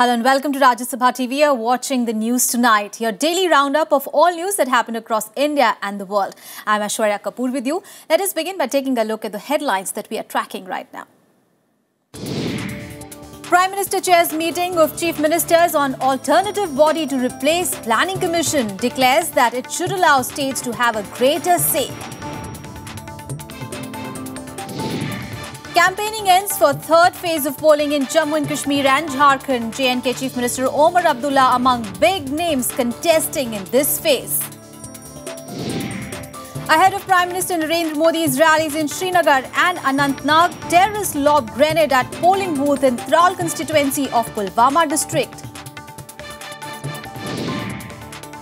Hello and welcome to Rajya Sabha TV. You're watching the news tonight, your daily roundup of all news that happened across India and the world. I'm Aishwarya Kapoor with you. Let us begin by taking a look at the headlines that we are tracking right now. Prime Minister chairs meeting of Chief Ministers on alternative body to replace Planning Commission, declares that it should allow states to have a greater say. Campaigning ends for third phase of polling in Jammu and Kashmir and Jharkhand. J&K Chief Minister Omar Abdullah among big names contesting in this phase. Ahead of Prime Minister Narendra Modi's rallies in Srinagar and Anantnag, terrorists lob grenade at polling booth in Tral constituency of Pulwama district.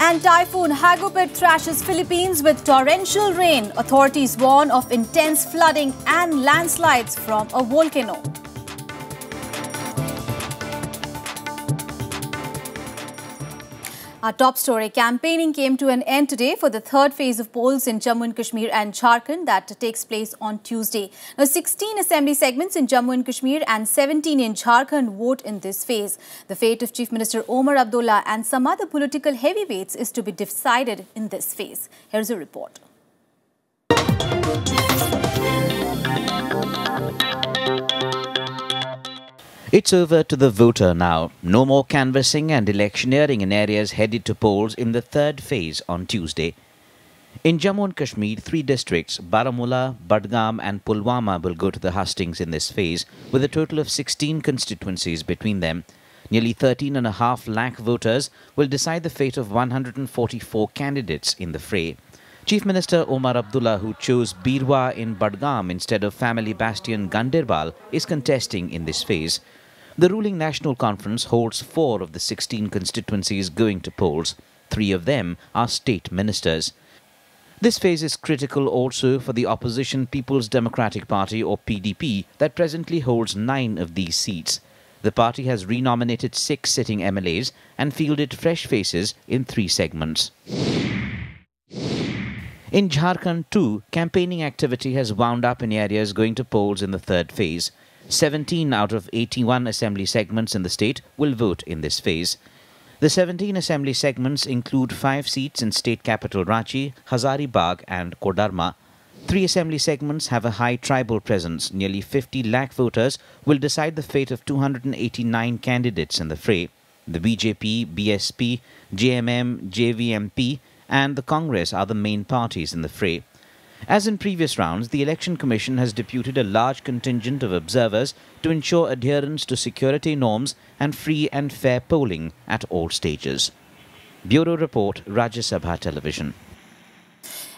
And typhoon Hagupit thrashes Philippines with torrential rain. Authorities warn of intense flooding and landslides from a volcano. Our top story, campaigning came to an end today for the third phase of polls in Jammu and Kashmir and Jharkhand that takes place on Tuesday. Now, 16 assembly segments in Jammu and Kashmir and 17 in Jharkhand vote in this phase. The fate of Chief Minister Omar Abdullah and some other political heavyweights is to be decided in this phase. Here's a report. It's over to the voter now. No more canvassing and electioneering in areas headed to polls in the third phase on Tuesday. In Jammu and Kashmir, 3 districts, Baramulla, Budgam and Pulwama will go to the hustings in this phase, with a total of 16 constituencies between them. Nearly 13.5 lakh voters will decide the fate of 144 candidates in the fray. Chief Minister Omar Abdullah, who chose Birwa in Budgam instead of family bastion Ganderbal, is contesting in this phase. The ruling National Conference holds 4 of the 16 constituencies going to polls. 3 of them are state ministers. This phase is critical also for the opposition People's Democratic Party or PDP that presently holds 9 of these seats. The party has renominated 6 sitting MLAs and fielded fresh faces in 3 segments. In Jharkhand too, campaigning activity has wound up in areas going to polls in the third phase. 17 out of 81 assembly segments in the state will vote in this phase. The 17 assembly segments include 5 seats in state capital Ranchi, Hazaribagh and Kodarma. 3 assembly segments have a high tribal presence. Nearly 50 lakh voters will decide the fate of 289 candidates in the fray. The BJP, BSP, JMM, JVMP and the Congress are the main parties in the fray. As in previous rounds, the Election Commission has deputed a large contingent of observers to ensure adherence to security norms and free and fair polling at all stages. Bureau Report, Rajya Sabha Television.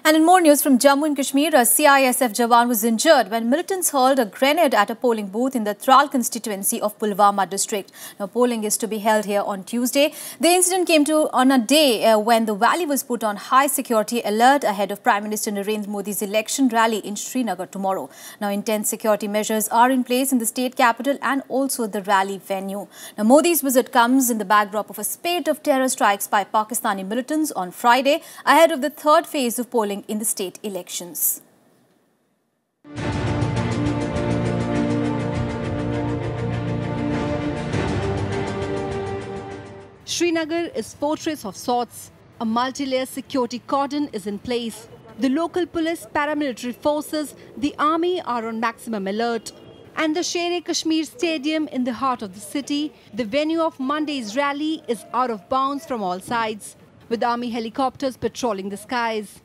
And in more news from Jammu and Kashmir, a CISF Jawan was injured when militants hurled a grenade at a polling booth in the Tral constituency of Pulwama district. Now, polling is to be held here on Tuesday. The incident came on a day when the valley was put on high security alert ahead of Prime Minister Narendra Modi's election rally in Srinagar tomorrow. Now, intense security measures are in place in the state capital and also the rally venue. Now, Modi's visit comes in the backdrop of a spate of terror strikes by Pakistani militants on Friday ahead of the third phase of polling in the state elections. Srinagar is fortress of sorts. A multi-layer security cordon is in place. The local police, paramilitary forces, the army are on maximum alert. And the Sher-e-Kashmir Stadium in the heart of the city, the venue of Monday's rally, is out of bounds from all sides, with army helicopters patrolling the skies.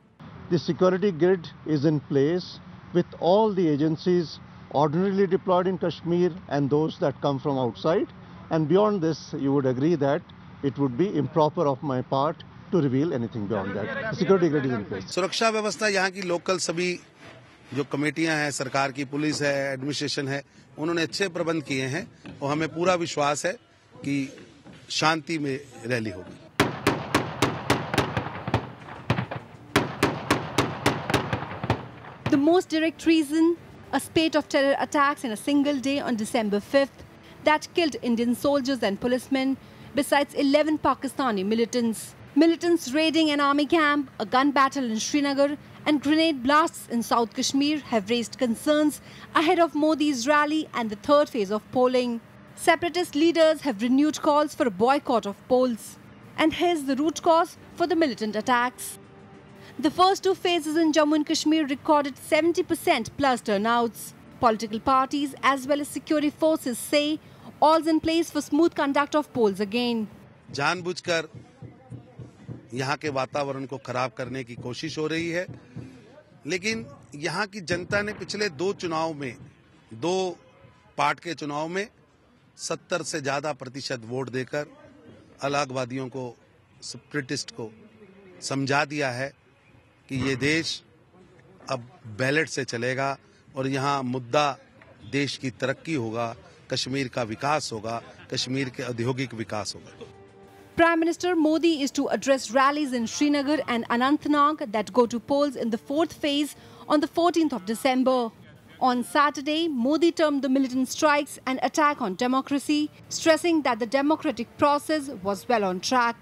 The security grid is in place with all the agencies ordinarily deployed in Kashmir and those that come from outside. And beyond this, you would agree that it would be improper of my part to reveal anything beyond that. The security grid is in place. सुरक्षा व्यवस्था यहाँ की local सभी जो कमेटियां हैं, सरकार की पुलिस है, एडमिनिस्ट्रेशन है, उन्होंने अच्छे प्रबंध किए हैं और हमें पूरा विश्वास है कि शांति में रैली होगी. The most direct reason, a spate of terror attacks in a single day on December 5th that killed Indian soldiers and policemen, besides 11 Pakistani militants. Militants raiding an army camp, a gun battle in Srinagar and grenade blasts in South Kashmir have raised concerns ahead of Modi's rally and the third phase of polling. Separatist leaders have renewed calls for a boycott of polls. And here's the root cause for the militant attacks. The first two phases in Jammu and Kashmir recorded 70% plus turnouts. Political parties as well as security forces say all's in place for smooth conduct of polls again. जानबूझकर यहाँ के वातावरण को खराब करने की कोशिश हो रही है, लेकिन यहाँ की जनता ने पिछले दो पार्ट के चुनाव में 70 से ज्यादा प्रतिशत वोट देकर अलगाववादियों को, सेपरेटिस्ट को समझा दिया है कि ये देश अब बैलेट से चलेगा और यहाँ मुद्दा देश की तरक्की होगा, कश्मीर का विकास होगा, कश्मीर के औद्योगिक विकास होगा. Prime Minister Modi is to address rallies in Srinagar and Anantnag that go to polls in the fourth phase on the 14th of December. On Saturday, Modi termed the militant strikes an attack on democracy, stressing that the democratic process was well on track.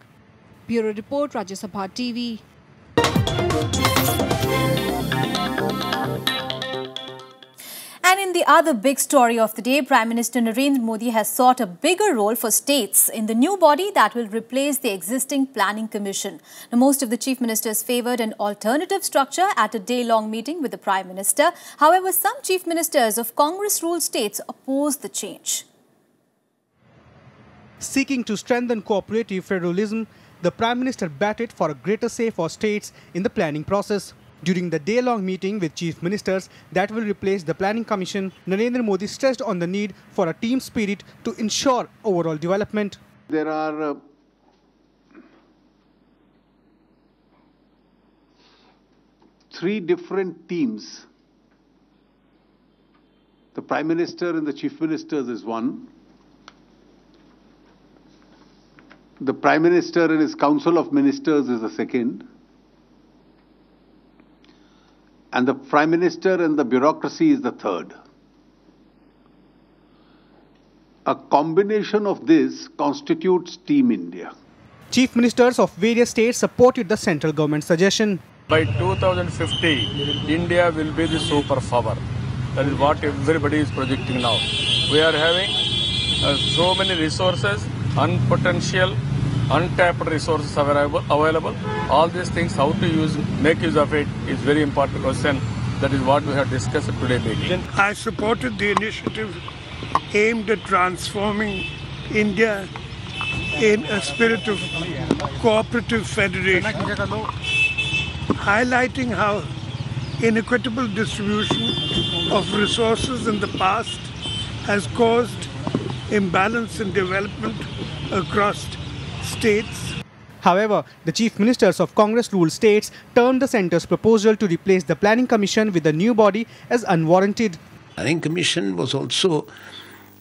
Bureau Report, Rajya Sabha TV. And in the other big story of the day, Prime Minister Narendra Modi has sought a bigger role for states in the new body that will replace the existing Planning Commission. Now, most of the chief ministers favoured an alternative structure at a day-long meeting with the Prime Minister. However, some chief ministers of Congress-ruled states opposed the change. Seeking to strengthen cooperative federalism, the Prime Minister batted for a greater say for states in the planning process. During the day-long meeting with chief ministers that will replace the Planning Commission, Narendra Modi stressed on the need for a team spirit to ensure overall development. There are three different teams. The Prime Minister and the Chief Ministers is one. The Prime Minister and his Council of Ministers is the second. And the Prime Minister and the bureaucracy is the third. A combination of this constitutes Team India. Chief ministers of various states supported the central government suggestion. By 2050, India will be the superpower. That is what everybody is projecting now. We are having so many resources, potential, untapped resources available. All these things, how to make use of it is very important question. That is what we have discussed today meeting. I supported the initiative aimed at transforming India in a spirit of cooperative federation, highlighting how inequitable distribution of resources in the past has caused imbalance in development across states. However, the chief ministers of Congress-ruled states termed the centre's proposal to replace the Planning Commission with a new body as unwarranted. The Planning Commission was also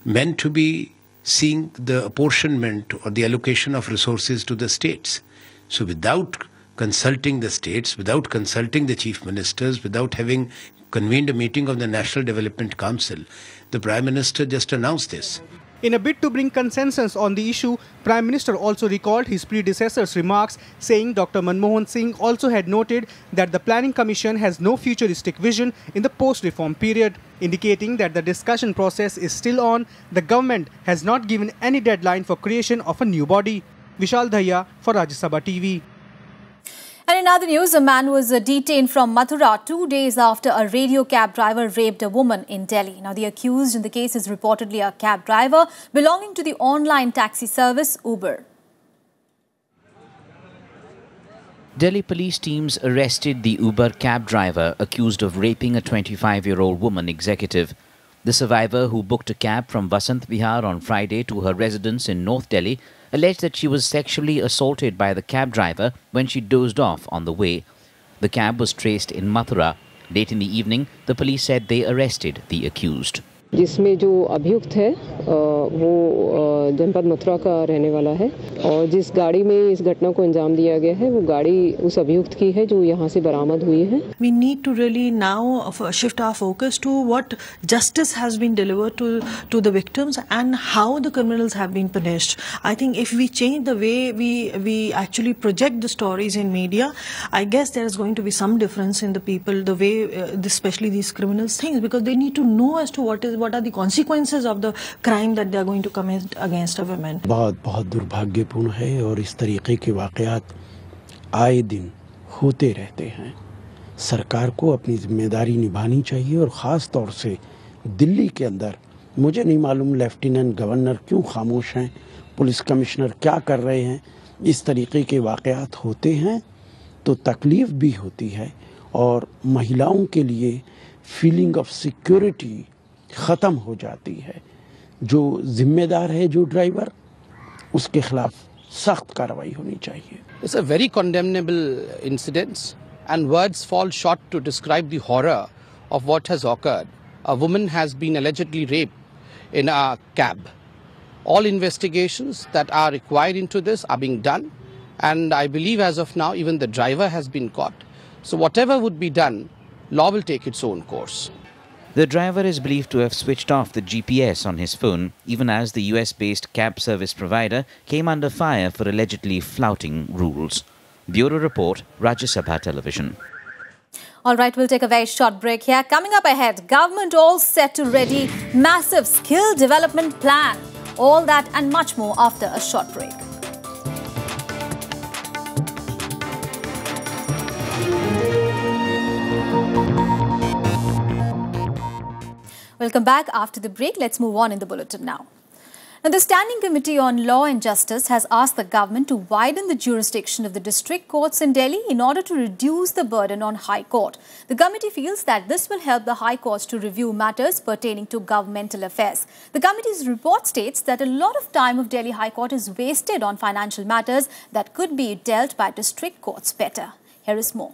meant to be seeing the apportionment or the allocation of resources to the states. So without consulting the states, without consulting the chief ministers, without having convened a meeting of the National Development Council, the Prime Minister just announced this. In a bid to bring consensus on the issue, Prime Minister also recalled his predecessor's remarks, saying Dr. Manmohan Singh also had noted that the Planning Commission has no futuristic vision in the post-reform period, indicating that the discussion process is still on. The government has not given any deadline for creation of a new body. Vishal Dhaya for Rajya Sabha TV. And in other news, a man was detained from Mathura 2 days after a radio cab driver raped a woman in Delhi. Now, the accused in the case is reportedly a cab driver belonging to the online taxi service Uber. Delhi police teams arrested the Uber cab driver accused of raping a 25-year-old woman executive. The survivor, who booked a cab from Vasant Vihar on Friday to her residence in North Delhi, alleged that she was sexually assaulted by the cab driver when she dozed off on the way. The cab was traced in Mathura. Late in the evening, the police said they arrested the accused. जिसमें जो अभियुक्त है वो जनपद मथुरा का रहने वाला है और जिस गाड़ी में इस घटना को अंजाम दिया गया है वो गाड़ी उस अभियुक्त की है जो यहाँ से बरामद हुई है. We need to really now shift our focus to what justice has been delivered to the victims and how the criminals have been punished. I think if we change the way we actually project the stories in media, I guess there is going to be some difference in the people, the way especially these criminals think, because they need to know as to what are the consequences of the crime that they are going to commit against a woman. बहुत दुर्भाग्यपूर्ण है और इस तरीके के वाक़यात आए दिन होते रहते हैं. सरकार को अपनी जिम्मेदारी निभानी चाहिए और ख़ास तौर से दिल्ली के अंदर मुझे नहीं मालूम लेफ्टिनेंट गवर्नर क्यों खामोश हैं, पुलिस कमिश्नर क्या कर रहे हैं. इस तरीके के वाक़यात होते हैं तो तकलीफ़ भी होती है और महिलाओं के लिए फीलिंग ऑफ सिक्योरिटी ख़त्म हो जाती है. जो जिम्मेदार है जो ड्राइवर उसके खिलाफ सख्त कार्रवाई होनी चाहिए. It's a very condemnable incident and words fall short to describe the horror of what has occurred. A woman has been allegedly raped in a cab. All investigations that are required into this are being done, and I believe as of now even the driver has been caught. So whatever would be done, law will take its own course. The driver is believed to have switched off the GPS on his phone, even as the US-based cab service provider came under fire for allegedly flouting rules. Bureau Report, Rajya Sabha Television. All right, we'll take a very short break here. Coming up ahead, government all set to ready massive skill development plan. All that and much more after a short break. Welcome back. After the break, let's move on in the bulletin now. Now, the Standing Committee on Law and Justice has asked the government to widen the jurisdiction of the district courts in Delhi in order to reduce the burden on High Court. The committee feels that this will help the High Courts to review matters pertaining to governmental affairs. The committee's report states that a lot of time of Delhi High Court is wasted on financial matters that could be dealt by district courts better. Here is more.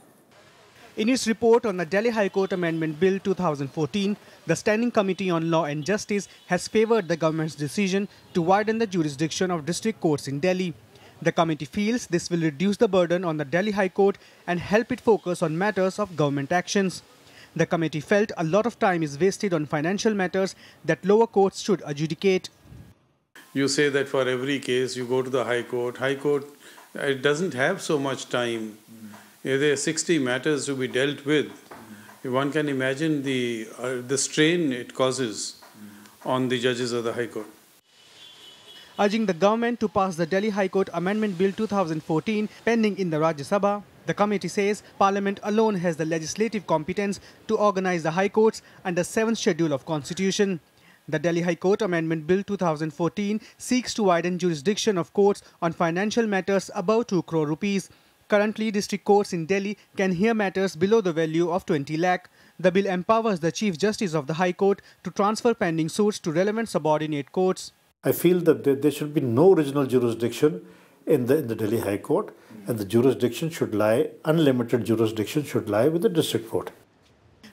In its report on the Delhi High Court Amendment Bill 2014, the Standing Committee on Law and Justice has favoured the government's decision to widen the jurisdiction of district courts in Delhi. The committee feels this will reduce the burden on the Delhi High Court and help it focus on matters of government actions. The committee felt a lot of time is wasted on financial matters that lower courts should adjudicate. You say that for every case you go to the High Court. High Court, it doesn't have so much time. There are 60 matters to be dealt with. One can imagine the strain it causes on the judges of the High Court. Urging the government to pass the Delhi High Court Amendment Bill 2014 pending in the Rajya Sabha, the committee says Parliament alone has the legislative competence to organize the High Courts under 7th Schedule of Constitution. The Delhi High Court Amendment Bill 2014 seeks to widen jurisdiction of courts on financial matters above 2 crore rupees. Currently, district courts in Delhi can hear matters below the value of 20 lakh. The bill empowers the Chief Justice of the High Court to transfer pending suits to relevant subordinate courts. I feel that there should be no original jurisdiction in the Delhi High Court, and the jurisdiction should lie, unlimited jurisdiction should lie with the district court.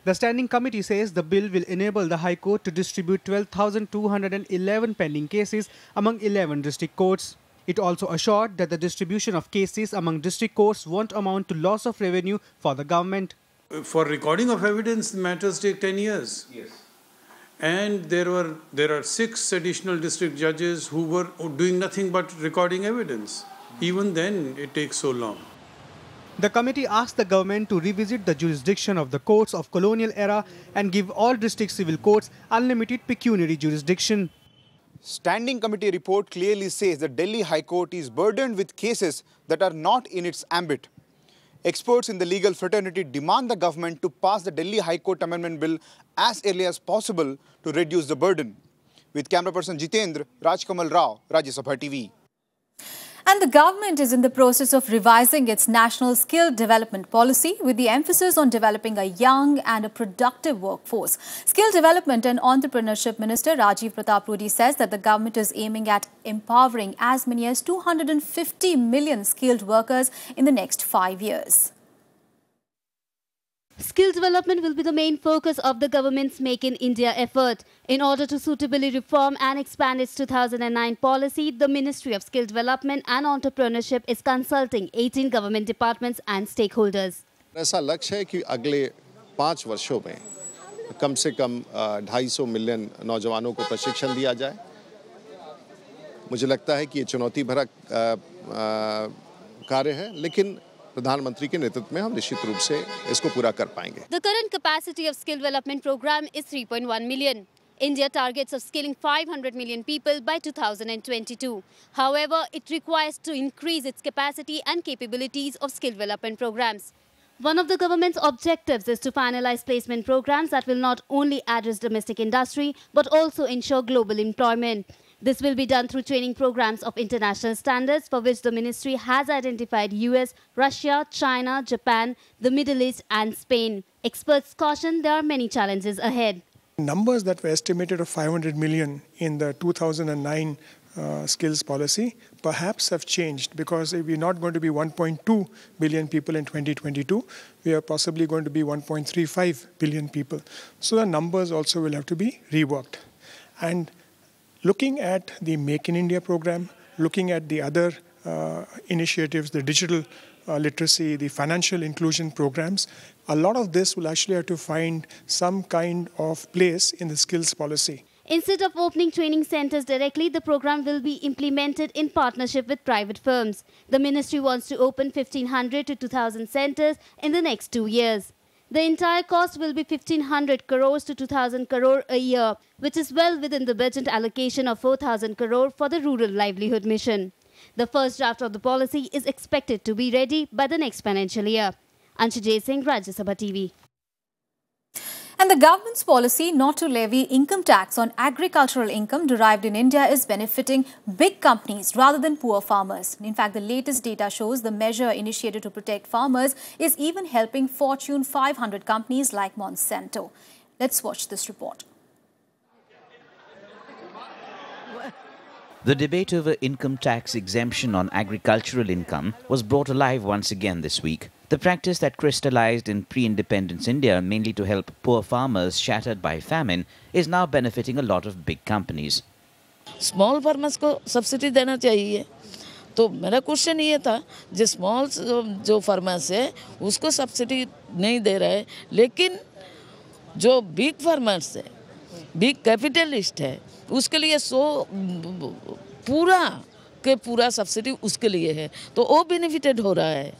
The Standing Committee says the bill will enable the High Court to distribute 12,211 pending cases among 11 district courts. It also assured that the distribution of cases among district courts won't amount to loss of revenue for the government. For recording of evidence, the matters take 10 years. Yes. And there are 6 additional district judges who were doing nothing but recording evidence. Even then, it takes so long. The committee asked the government to revisit the jurisdiction of the courts of colonial era and give all district civil courts unlimited pecuniary jurisdiction. Standing Committee report clearly says the Delhi High Court is burdened with cases that are not in its ambit. Experts in the legal fraternity demand the government to pass the Delhi High Court Amendment Bill as early as possible to reduce the burden. With camera person Jitendra, Rajkamal Rao, Rajya Sabha TV. And the government is in the process of revising its national skill development policy with the emphasis on developing a young and a productive workforce. Skill Development and Entrepreneurship Minister Rajiv Pratap Rudy says that the government is aiming at empowering as many as 250 million skilled workers in the next 5 years. Skill development will be the main focus of the government's Make in India effort. In order to suitably reform and expand its 2009 policy, the Ministry of Skill Development and Entrepreneurship is consulting 18 government departments and stakeholders. ऐसा लक्ष्य है कि अगले 5 वर्षों में कम से कम 250 million नौजवानों को प्रशिक्षण दिया जाए। मुझे लगता है कि ये चुनौती भरा कार्य है, लेकिन प्रधानमंत्री के नेतृत्व में हम निश्चित रूप से इसको पूरा कर पाएंगे। The current capacity of skill development program is 3.1 million. India targets of skilling 500 million people by 2022. However, it requires to increase its capacity and capabilities of skill development programs. One of the government's objectives is to finalize placement programs that will not only address domestic industry but also ensure global employment. This will be done through training programs of international standards for which the ministry has identified US, Russia, China, Japan, the Middle East and Spain. Experts caution there are many challenges ahead. Numbers that were estimated of 500 million in the 2009 skills policy perhaps have changed, because we're not going to be 1.2 billion people in 2022. We are possibly going to be 1.35 billion people. So the numbers also will have to be reworked. And looking at the Make in India program, looking at the other initiatives, the digital literacy, the financial inclusion programs, a lot of this will actually have to find some kind of place in the skills policy. Instead of opening training centers directly, the program will be implemented in partnership with private firms. The ministry wants to open 1,500 to 2,000 centers in the next 2 years. The entire cost will be 1,500 crores to 2,000 crore a year, which is well within the budget allocation of 4,000 crore for the Rural Livelihood Mission. The first draft of the policy is expected to be ready by the next financial year. Anshu J. Singh, Rajya Sabha TV. And the government's policy not to levy income tax on agricultural income derived in India is benefiting big companies rather than poor farmers. In fact, the latest data shows the measure initiated to protect farmers is even helping Fortune 500 companies like Monsanto. Let's watch this report. The debate over income tax exemption on agricultural income was brought alive once again this week. The practice that crystallized in pre-independence India mainly to help poor farmers shattered by famine is now benefiting a lot of big companies. Small farmers को subsidy देना चाहिए. तो मेरा question ये था, जो small जो farmers है उसको सब्सिडी नहीं दे रहा है, लेकिन जो बिग फार्मर्स है, बिग कैपिटलिस्ट है, उसके लिए पूरा सब्सिडी उसके लिए है, तो वो बेनिफिटेड हो रहा है.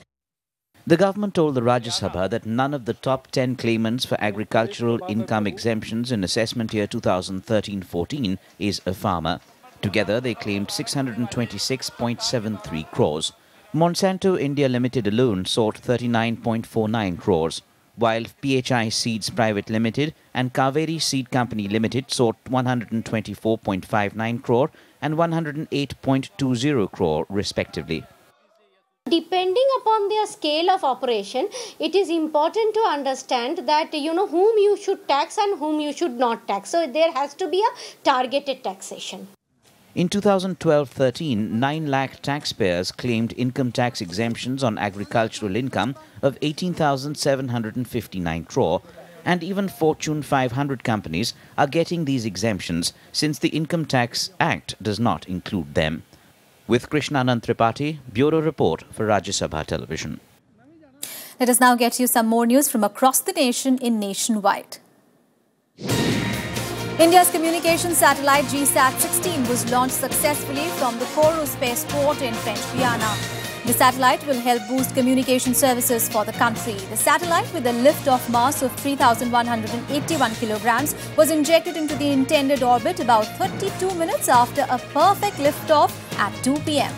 The government told the Rajya Sabha that none of the top 10 claimants for agricultural income exemptions in assessment year 2013-14 is a farmer. Together, they claimed 626.73 crores. Monsanto India Limited alone sought 39.49 crores, while PHI Seeds Private Limited and Kaveri Seed Company Limited sought 124.59 crore and 108.20 crore respectively. Depending upon their scale of operation, it is important to understand that whom you should tax and whom you should not tax. So there has to be a targeted taxation. In 2012-13, 9 lakh taxpayers claimed income tax exemptions on agricultural income of 18,759 crore, and even Fortune 500 companies are getting these exemptions since the Income Tax Act does not include them. With Krishnanand Tripathi, Bureau Report for Rajya Sabha Television. Let us now get you some more news from across the nation in Nationwide. India's communication satellite GSAT-16 was launched successfully from the Kourou spaceport in French Guiana. The satellite will help boost communication services for the country. The satellite, with a lift-off mass of 3,181 kilograms, was injected into the intended orbit about 32 minutes after a perfect lift-off at 2 p.m.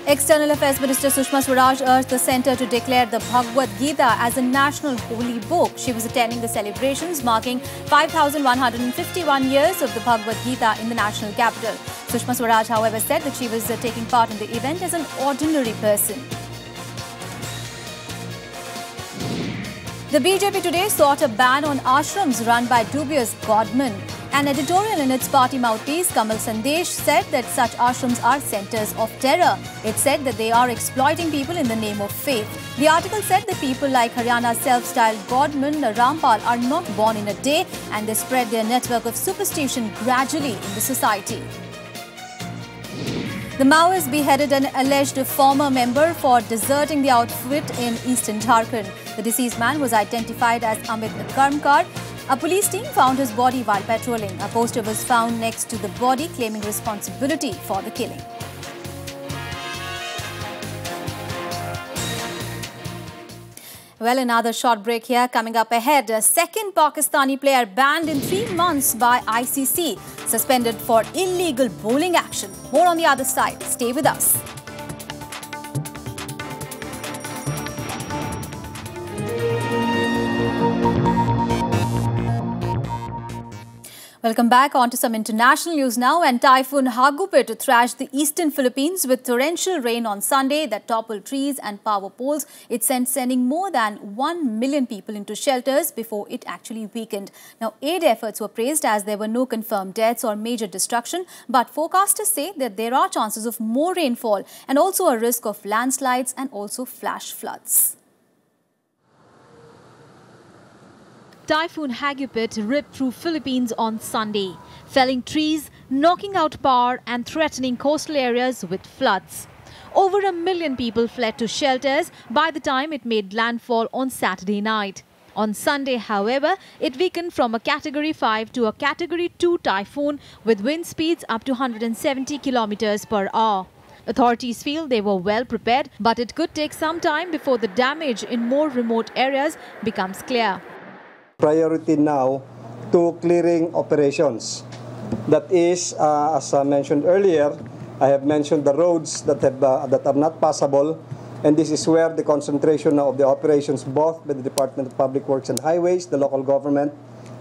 External Affairs Minister Sushma Swaraj urged the centre to declare the Bhagavad Gita as a national holy book. She was attending the celebrations marking 5,151 years of the Bhagavad Gita in the national capital. Sushma Swaraj, however, said that she was taking part in the event as an ordinary person. The BJP today sought a ban on ashrams run by dubious godmen. An editorial in its party mouthpiece, Kamal Sandesh, said that such ashrams are centres of terror. It said that they are exploiting people in the name of faith. The article said that people like Haryana's self-styled godman Rampal are not born in a day, and they spread their network of superstition gradually in the society. The Maoists beheaded an alleged former member for deserting the outfit in eastern Jharkhand. The deceased man was identified as Amit Karmkar. A police team found his body while patrolling. A poster was found next to the body claiming responsibility for the killing. Well, another short break here coming up ahead. A second Pakistani player banned in 3 months by ICC, suspended for illegal bowling action. More on the other side. Stay with us. Welcome back. On to some international news now. And Typhoon Hagupit thrashed the eastern Philippines with torrential rain on Sunday that toppled trees and power poles. It sending more than 1 million people into shelters before it actually weakened. Now, aid efforts were praised as there were no confirmed deaths or major destruction. But forecasters say that there are chances of more rainfall and also a risk of landslides and also flash floods. Typhoon Hagupit ripped through Philippines on Sunday, felling trees, knocking out power and threatening coastal areas with floods. Over 1 million people fled to shelters by the time it made landfall on Saturday night. On Sunday, however, it weakened from a Category 5 to a Category 2 typhoon with wind speeds up to 170 kilometers per hour. Authorities feel they were well prepared, but it could take some time before the damage in more remote areas becomes clear. Priority now to clearing operations. That is, as I mentioned earlier, I have mentioned the roads that are not passable, and this is where the concentration of the operations, both by the Department of Public Works and Highways, the local government,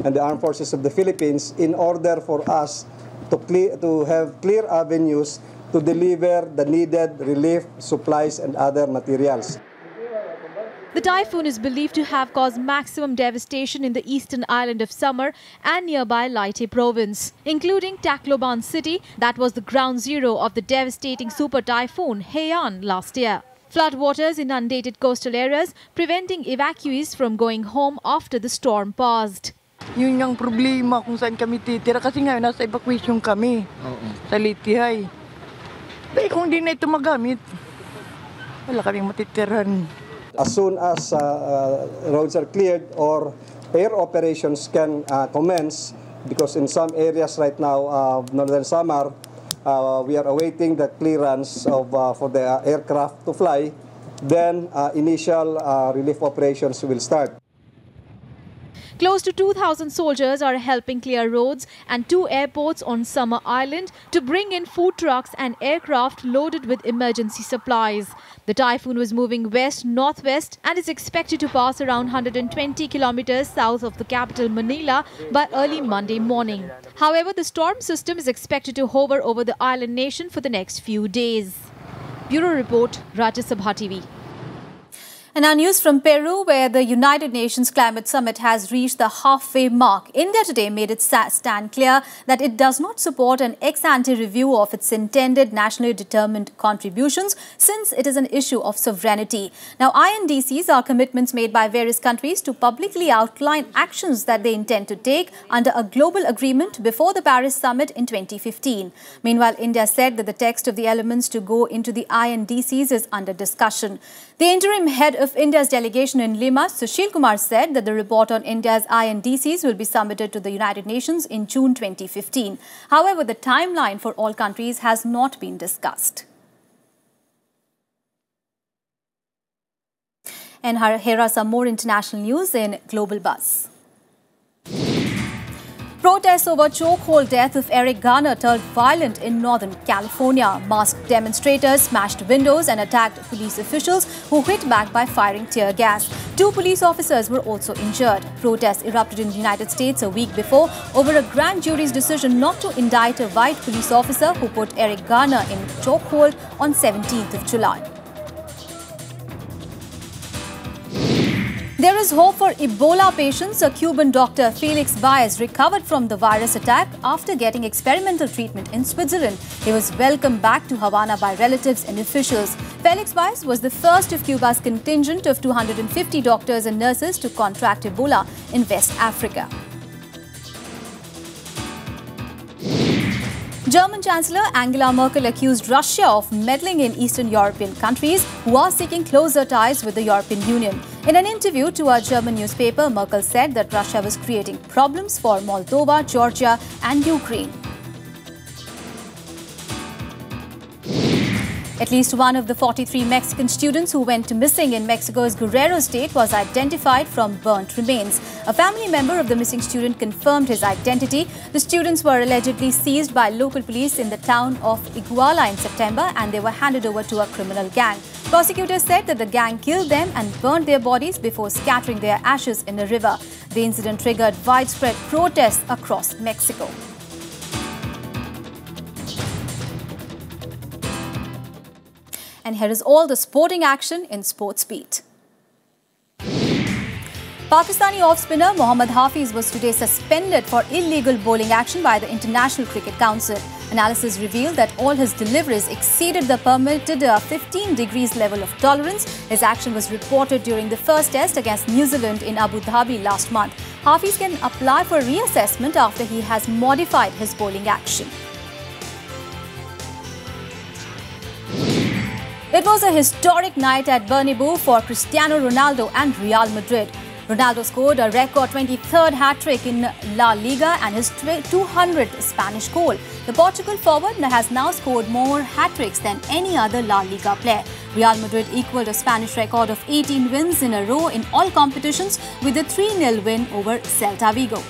and the Armed Forces of the Philippines, in order for us to have clear avenues to deliver the needed relief, supplies, and other materials. The typhoon is believed to have caused maximum devastation in the eastern island of Samar and nearby Leyte province, including Tacloban city that was the ground zero of the devastating super typhoon Haiyan last year. Floodwaters inundated coastal areas, preventing evacuees from going home after the storm passed. Yun yung problema kung saan kami titira kasi ngayon nasa evacuation kami sa Leyte. Dahil kung di na ito magamit, wala kaming matitiran. As soon as roads are cleared or air operations can commence, because in some areas right now, northern Samar, we are awaiting the clearance for the aircraft to fly, then initial relief operations will start. Close to 2,000 soldiers are helping clear roads and 2 airports on Samar Island to bring in food trucks and aircraft loaded with emergency supplies. The typhoon was moving west-northwest and is expected to pass around 120 kilometers south of the capital Manila by early Monday morning. However, the storm system is expected to hover over the island nation for the next few days. Bureau Report, Rajya Sabha TV. And now news from Peru, where the United Nations Climate Summit has reached the halfway mark. India today made its stand clear that it does not support an ex-ante review of its intended nationally determined contributions, since it is an issue of sovereignty. Now, INDCs are commitments made by various countries to publicly outline actions that they intend to take under a global agreement before the Paris Summit in 2015. Meanwhile, India said that the text of the elements to go into the INDCs is under discussion. The interim head of India's delegation in Lima, Sushil Kumar, said that the report on India's INDCs will be submitted to the United Nations in June 2015. However, the timeline for all countries has not been discussed. And here are some more international news in Global Buzz. Protests over chokehold death of Eric Garner turned violent in Northern California. Masked demonstrators smashed windows and attacked police officials who hit back by firing tear gas. 2 police officers were also injured. Protests erupted in the United States a week before over a grand jury's decision not to indict a white police officer who put Eric Garner in chokehold on 17th of July. There is hope for Ebola patients. A Cuban doctor, Felix Baez, recovered from the virus attack after getting experimental treatment in Switzerland. He was welcomed back to Havana by relatives and officials. Felix Baez was the first of Cuba's contingent of 250 doctors and nurses to contract Ebola in West Africa. German Chancellor Angela Merkel accused Russia of meddling in Eastern European countries who are seeking closer ties with the European Union. In an interview to a German newspaper, Merkel said that Russia was creating problems for Moldova, Georgia and Ukraine. At least one of the 43 Mexican students who went missing in Mexico's Guerrero state was identified from burnt remains. A family member of the missing student confirmed his identity. The students were allegedly seized by local police in the town of Iguala in September and they were handed over to a criminal gang. Prosecutors said that the gang killed them and burned their bodies before scattering their ashes in a river. The incident triggered widespread protests across Mexico. And here is all the sporting action in Sports Beat. Pakistani off-spinner Mohammad Hafiz was today suspended for illegal bowling action by the International Cricket Council. Analysis revealed that all his deliveries exceeded the permitted 15 degrees level of tolerance. His action was reported during the first test against New Zealand in Abu Dhabi last month. Hafiz can apply for reassessment after he has modified his bowling action. It was a historic night at Bernabeu for Cristiano Ronaldo and Real Madrid. Ronaldo scored a record 23rd hat-trick in La Liga and his 200th Spanish goal. The Portugal forward has now scored more hat-tricks than any other La Liga player. Real Madrid equalled a Spanish record of 18 wins in a row in all competitions with a 3-0 win over Celta Vigo.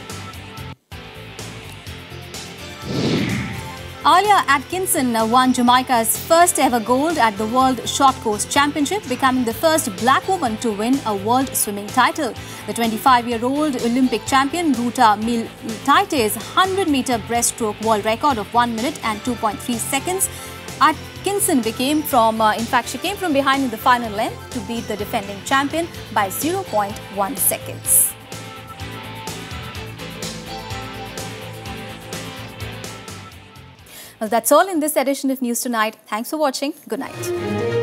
Alia Atkinson won Jamaica's first ever gold at the World Short Course Championship, becoming the first black woman to win a world swimming title. The 25-year-old Olympic champion Ruta Miltaites' 100-meter breaststroke world record of 1 minute and 2.3 seconds. Atkinson came from behind in the final length to beat the defending champion by 0.1 seconds. Well, that's all in this edition of News Tonight. Thanks for watching. Good night.